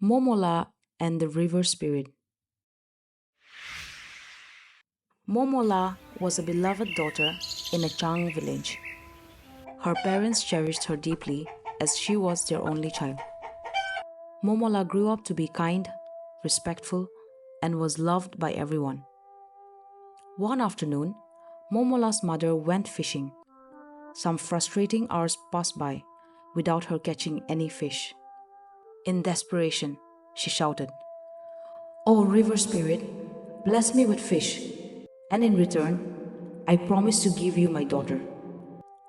Momola and the River Spirit. Momola was a beloved daughter in a Chang village. Her parents cherished her deeply as she was their only child. Momola grew up to be kind, respectful, and was loved by everyone. One afternoon, Momola's mother went fishing. Some frustrating hours passed by without her catching any fish. In desperation, she shouted, "Oh, river spirit, bless me with fish, and in return, I promise to give you my daughter."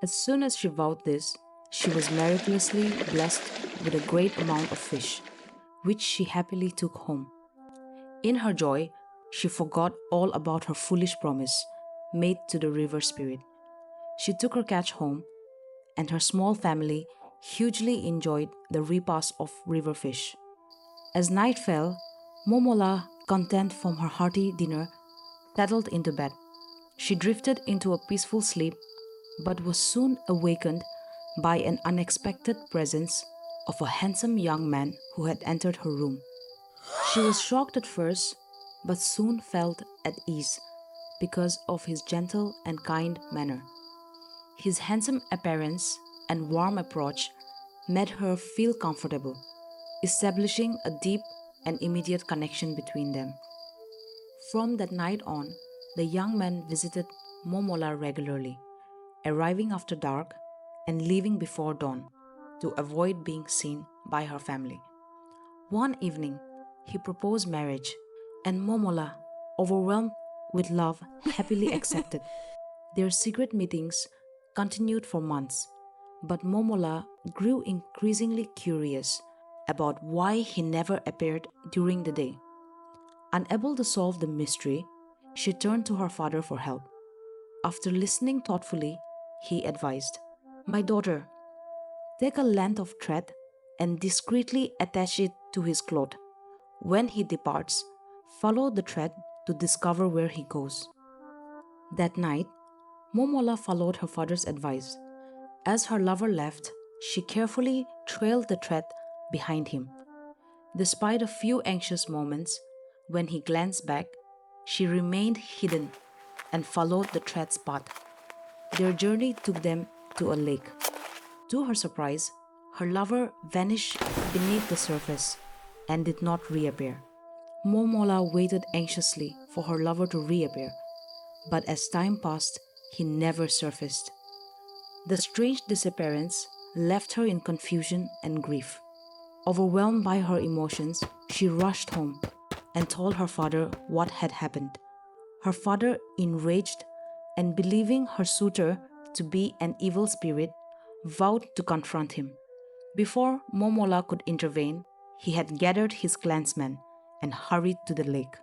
As soon as she vowed this, she was miraculously blessed with a great amount of fish, which she happily took home. In her joy, she forgot all about her foolish promise made to the river spirit. She took her catch home, and her small family hugely enjoyed the repast of river fish. As night fell, Momola, content from her hearty dinner, settled into bed. She drifted into a peaceful sleep, but was soon awakened by an unexpected presence of a handsome young man who had entered her room. She was shocked at first, but soon felt at ease because of his gentle and kind manner. His handsome appearance and warm approach made her feel comfortable, establishing a deep and immediate connection between them. From that night on, the young man visited Momola regularly, arriving after dark and leaving before dawn to avoid being seen by her family. One evening, he proposed marriage, and Momola, overwhelmed with love, happily accepted. Their secret meetings continued for months, but Momola grew increasingly curious about why he never appeared during the day. Unable to solve the mystery, she turned to her father for help. After listening thoughtfully, he advised, "My daughter, take a length of thread and discreetly attach it to his cloth. When he departs, follow the thread to discover where he goes." That night, Momola followed her father's advice. As her lover left, she carefully trailed the thread behind him. Despite a few anxious moments, when he glanced back, she remained hidden and followed the thread's path. Their journey took them to a lake. To her surprise, her lover vanished beneath the surface and did not reappear. Momola waited anxiously for her lover to reappear, but as time passed, he never surfaced. The strange disappearance left her in confusion and grief. Overwhelmed by her emotions, she rushed home and told her father what had happened. Her father, enraged and believing her suitor to be an evil spirit, vowed to confront him. Before Momola could intervene, he had gathered his clansmen and hurried to the lake.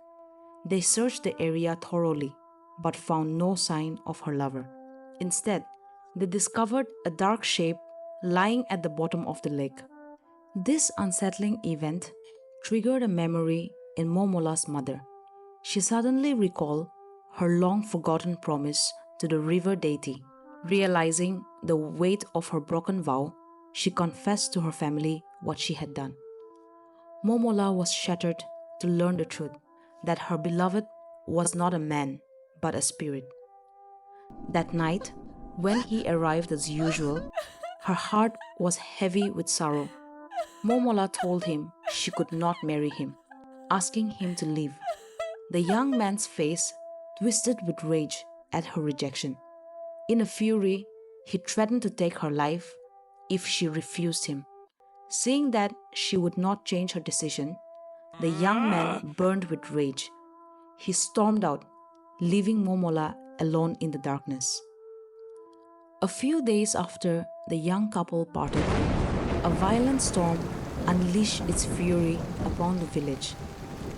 They searched the area thoroughly, but found no sign of her lover. Instead, they discovered a dark shape lying at the bottom of the lake. This unsettling event triggered a memory in Momola's mother. She suddenly recalled her long forgotten promise to the river deity. Realizing the weight of her broken vow, she confessed to her family what she had done. Momola was shattered to learn the truth that her beloved was not a man but a spirit. That night, when he arrived as usual, her heart was heavy with sorrow. Momola told him she could not marry him, asking him to leave. The young man's face twisted with rage at her rejection. In a fury, he threatened to take her life if she refused him. Seeing that she would not change her decision, the young man burned with rage. He stormed out, leaving Momola alone in the darkness. A few days after the young couple parted, a violent storm unleashed its fury upon the village.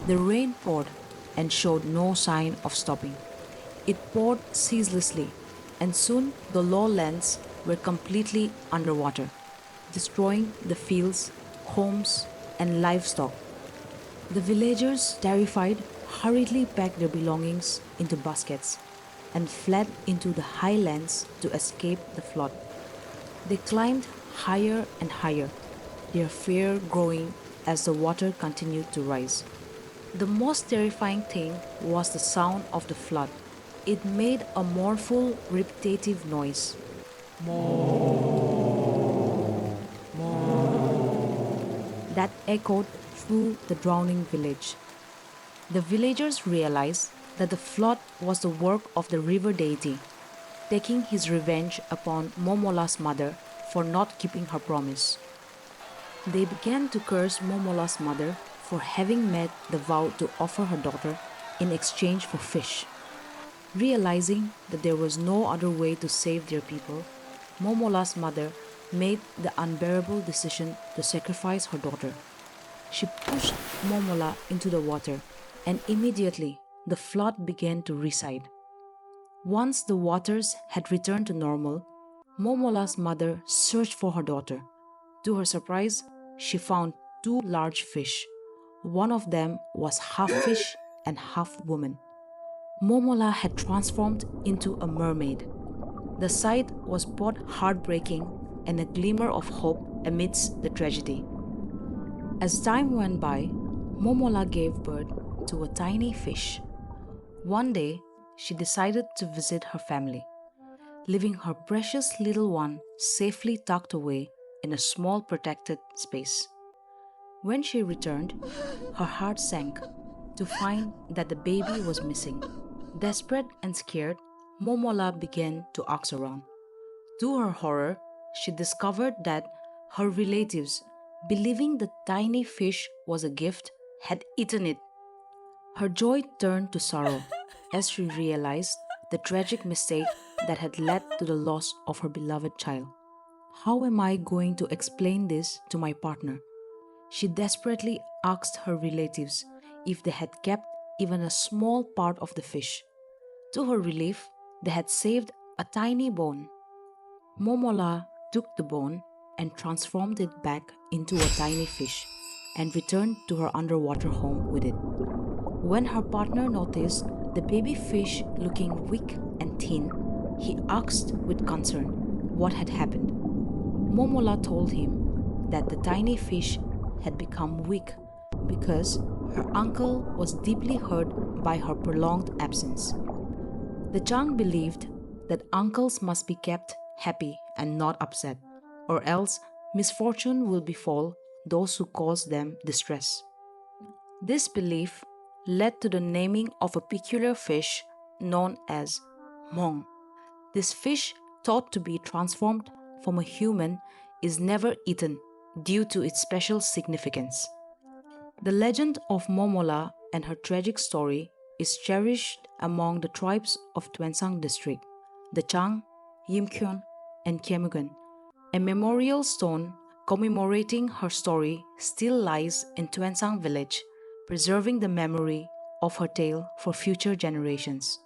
The rain poured and showed no sign of stopping. It poured ceaselessly, and soon the lowlands were completely underwater, destroying the fields, homes, and livestock. The villagers, terrified, hurriedly packed their belongings into baskets and fled into the highlands to escape the flood. They climbed higher and higher, their fear growing as the water continued to rise. The most terrifying thing was the sound of the flood. It made a mournful, repetitive noise that echoed through the drowning village. The villagers realized that the flood was the work of the river deity, taking his revenge upon Momola's mother for not keeping her promise. They began to curse Momola's mother for having made the vow to offer her daughter in exchange for fish. Realizing that there was no other way to save their people, Momola's mother made the unbearable decision to sacrifice her daughter. She pushed Momola into the water, and immediately the flood began to recede. Once the waters had returned to normal, Momola's mother searched for her daughter. To her surprise, she found two large fish. One of them was half fish and half woman. Momola had transformed into a mermaid. The sight was both heartbreaking and a glimmer of hope amidst the tragedy. As time went by, Momola gave birth to a tiny fish. One day, she decided to visit her family, leaving her precious little one safely tucked away in a small protected space. When she returned, her heart sank to find that the baby was missing. Desperate and scared, Momola began to ask around. To her horror, she discovered that her relatives, believing the tiny fish was a gift, had eaten it. Her joy turned to sorrow as she realized the tragic mistake that had led to the loss of her beloved child. How am I going to explain this to my partner? She desperately asked her relatives if they had kept even a small part of the fish. To her relief, they had saved a tiny bone. Momola took the bone and transformed it back into a tiny fish and returned to her underwater home with it. When her partner noticed the baby fish looking weak and thin, he asked with concern what had happened. Momola told him that the tiny fish had become weak because her uncle was deeply hurt by her prolonged absence. The Chang believed that uncles must be kept happy and not upset, or else misfortune will befall those who cause them distress. This belief led to the naming of a peculiar fish known as Mong. This fish, thought to be transformed from a human, is never eaten due to its special significance. The legend of Momola and her tragic story is cherished among the tribes of Tuensang district, the Chang, Yimkyun, and Kyemugun. A memorial stone commemorating her story still lies in Tuensang village, preserving the memory of her tale for future generations.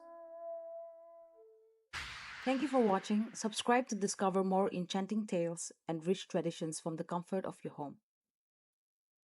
Thank you for watching. Subscribe to discover more enchanting tales and rich traditions from the comfort of your home.